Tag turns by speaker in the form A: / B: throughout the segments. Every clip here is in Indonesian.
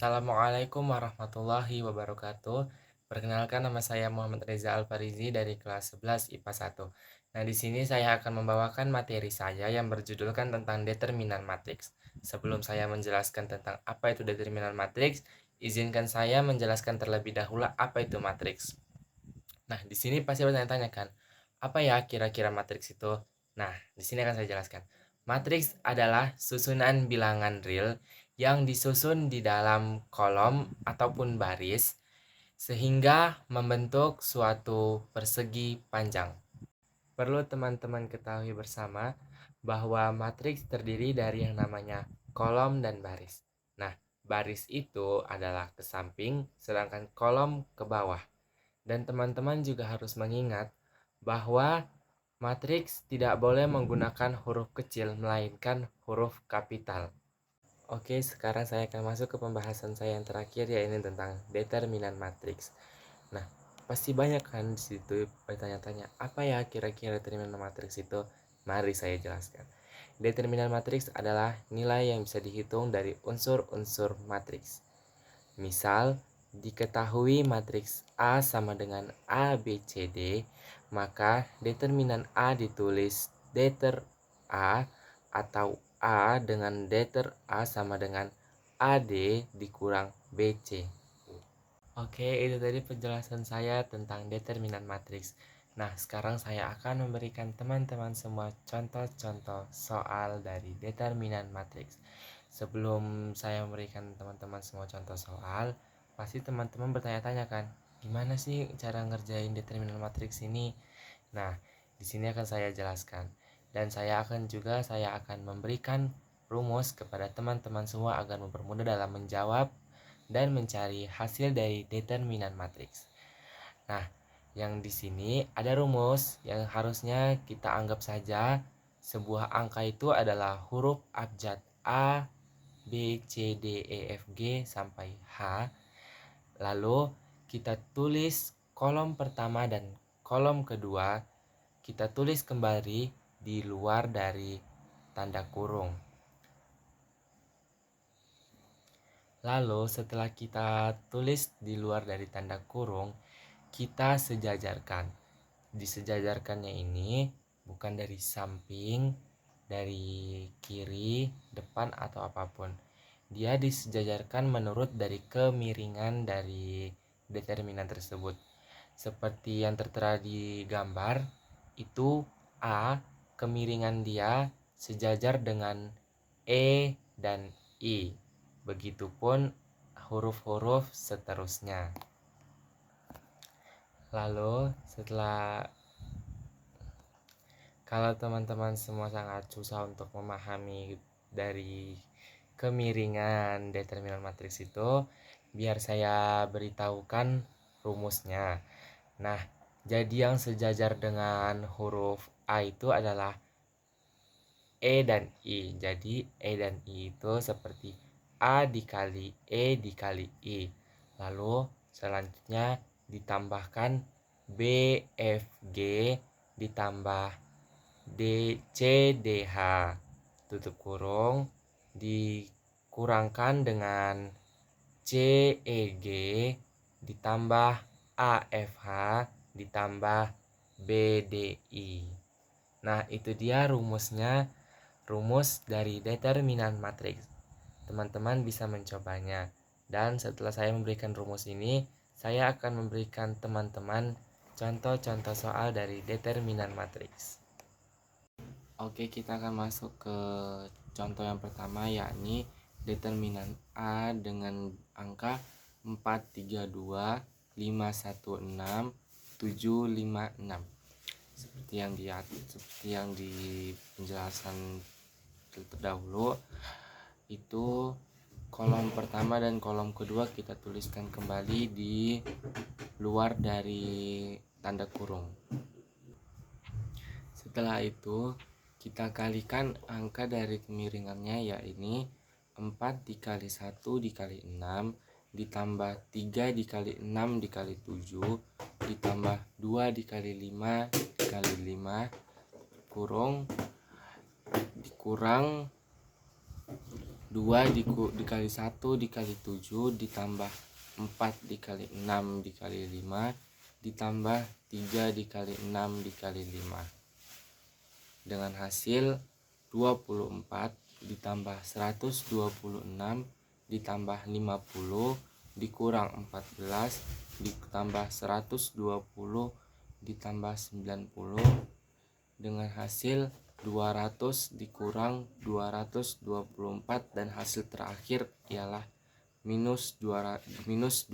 A: Assalamualaikum warahmatullahi wabarakatuh. Perkenalkan, nama saya Muhammad Reza Alfarizi dari kelas 11 IPA 1. Nah, di sini saya akan membawakan materi saya yang berjudulkan tentang determinan matriks. Sebelum saya menjelaskan tentang apa itu determinan matriks, izinkan saya menjelaskan terlebih dahulu apa itu matriks. Nah, di sini pasti bertanya-tanya kan, apa ya kira-kira matriks itu? Nah, di sini akan saya jelaskan. Matriks adalah susunan bilangan real yang disusun di dalam kolom ataupun baris sehingga membentuk suatu persegi panjang. Perlu teman-teman ketahui bersama bahwa matriks terdiri dari yang namanya kolom dan baris. Nah, baris itu adalah ke samping, sedangkan kolom ke bawah. Dan teman-teman juga harus mengingat bahwa matriks tidak boleh menggunakan huruf kecil, melainkan huruf kapital. Oke, sekarang saya akan masuk ke pembahasan saya yang terakhir, yaitu tentang determinan matriks. Nah, pasti banyak kan di situ bertanya-tanya, apa ya kira-kira determinan matriks itu? Mari saya jelaskan. Determinan matriks adalah nilai yang bisa dihitung dari unsur-unsur matriks. Misal, diketahui matriks A sama dengan A, B, C, D, maka determinan A ditulis deter A atau A dengan deter A sama dengan AD dikurang BC. Oke, itu tadi penjelasan saya tentang determinan matriks. Nah, sekarang saya akan memberikan teman-teman semua contoh-contoh soal dari determinan matriks. Sebelum saya memberikan teman-teman semua contoh soal, pasti teman-teman bertanya-tanya kan, gimana sih cara ngerjain determinan matriks ini? Nah, di sini akan saya jelaskan. Dan saya akan memberikan rumus kepada teman-teman semua agar mempermudah dalam menjawab dan mencari hasil dari determinan matriks. Nah, yang di sini ada rumus yang harusnya kita anggap saja sebuah angka itu adalah huruf abjad A, B, C, D, E, F, G sampai H. Lalu kita tulis kolom pertama dan kolom kedua, kita tulis kembali di luar dari tanda kurung. Lalu setelah kita tulis di luar dari tanda kurung, kita sejajarkan. Disejajarkannya ini bukan dari samping, dari kiri, depan atau apapun. Dia disejajarkan menurut dari kemiringan dari determinan tersebut. Seperti yang tertera di gambar, itu A, kemiringan dia sejajar dengan E dan I. Begitupun huruf-huruf seterusnya. Lalu kalau teman-teman semua sangat susah untuk memahami dari kemiringan determinan matriks itu, biar saya beritahukan rumusnya. Nah, jadi yang sejajar dengan huruf A itu adalah E dan I. Jadi E dan I itu seperti A dikali E dikali I. Lalu selanjutnya ditambahkan B, F, G ditambah D, C, D, H. Tutup kurung dikurangkan dengan C, E, G ditambah A, F, H ditambah B, D, I. Nah, itu dia rumusnya, rumus dari determinan matriks. Teman-teman bisa mencobanya. Dan setelah saya memberikan rumus ini, saya akan memberikan teman-teman contoh-contoh soal dari determinan matriks. Oke, kita akan masuk ke contoh yang pertama, yakni determinan A dengan angka 432, 516, 756. Seperti yang di penjelasan terdahulu, itu kolom pertama dan kolom kedua kita tuliskan kembali di luar dari tanda kurung. Setelah itu kita kalikan angka dari kemiringannya, yakni 4 dikali 1 dikali 6 ditambah 3 dikali 6 dikali 7 ditambah 2 dikali 5 dikali 5 kurung dikurang 2 dikali 1 dikali 7 ditambah 4 dikali 6 dikali 5 ditambah 3 dikali 6 dikali 5 dengan hasil 24 ditambah 126 ditambah 50 dikurang 14 ditambah 120 ditambah 90 dengan hasil 200 dikurang 224 dan hasil terakhir ialah minus 24.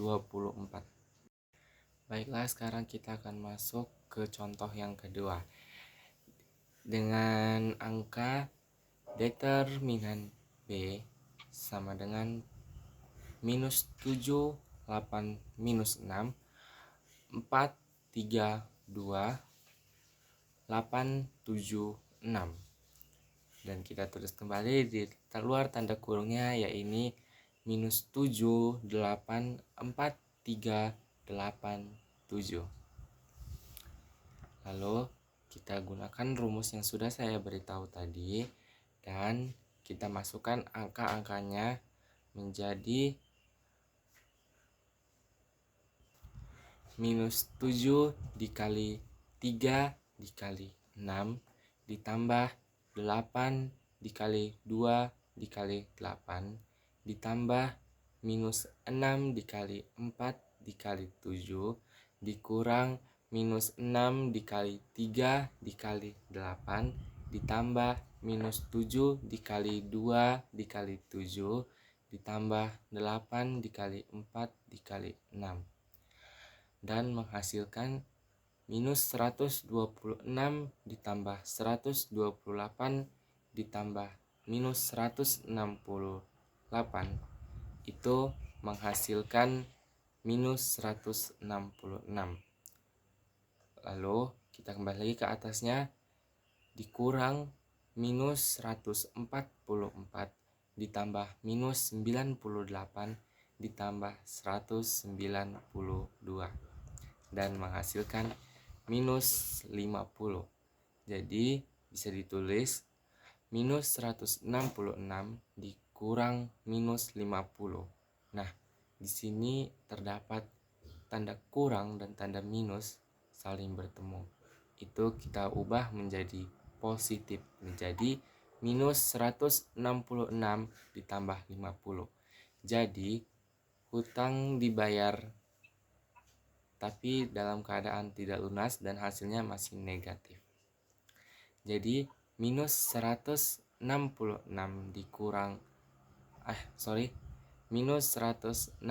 A: Baiklah, sekarang kita akan masuk ke contoh yang kedua. Dengan angka determinan B sama dengan minus 7, 8, minus 6, 4, 3, 2, 8, 7, 6. Dan kita tulis kembali di luar tanda kurungnya, yaitu minus 7, 8, 4, 3, 8, 7. Lalu kita gunakan rumus yang sudah saya beritahu tadi dan kita masukkan angka-angkanya menjadi minus 7 dikali 3 dikali 6 ditambah 8 dikali 2 dikali 8 ditambah minus 6 dikali 4 dikali 7 dikurang minus 6 dikali 3 dikali 8 ditambah minus 7 dikali 2 dikali 7 ditambah 8 dikali 4 dikali 6 dan menghasilkan minus 126 ditambah 128 ditambah minus 168 itu menghasilkan minus 166. Lalu kita kembali lagi ke atasnya, dikurang minus 144 ditambah minus 98 ditambah 192 dan menghasilkan minus 50. Jadi bisa ditulis minus 166 dikurang minus 50. Nah, di sini terdapat tanda kurang dan tanda minus saling bertemu. Itu kita ubah menjadi positif, menjadi minus 166 ditambah 50. Jadi hutang dibayar tapi dalam keadaan tidak lunas dan hasilnya masih negatif. Jadi minus 166 minus 166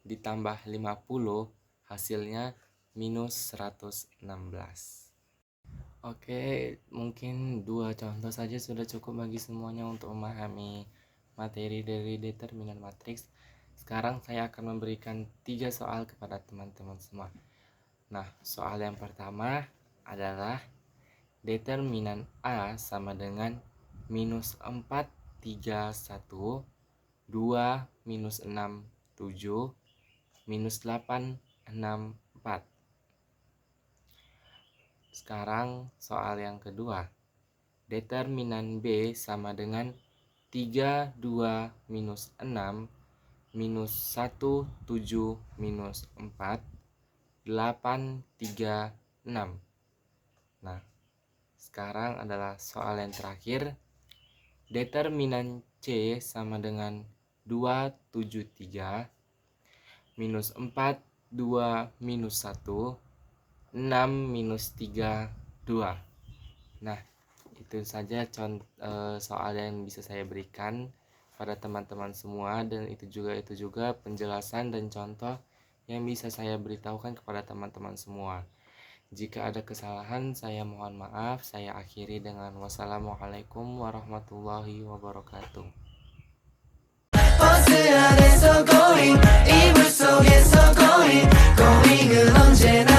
A: ditambah 50 hasilnya minus 116. Oke, mungkin 2 contoh saja sudah cukup bagi semuanya untuk memahami materi dari determinan matriks. Sekarang saya akan memberikan 3 soal kepada teman-teman semua. Nah, soal yang pertama adalah determinan A sama dengan minus 4, 3, 1, 2, minus 6, 7, minus 8, 6, 4. Sekarang soal yang kedua. Determinan B sama dengan 3, 2, minus 6, minus 1, 7, minus 4, 8, 3, 6. Nah, sekarang adalah soal yang terakhir. Determinan C sama dengan 2, 7, 3, minus 4, 2, minus 1, 6, minus 3, 2. Nah, itu saja soal yang bisa saya berikan pada teman-teman semua, dan itu juga penjelasan dan contoh yang bisa saya beritahukan kepada teman-teman semua. Jika ada kesalahan, saya mohon maaf. Saya akhiri dengan wassalamualaikum warahmatullahi wabarakatuh. 버스 안에서 going 이불 속에서 going going은 언제나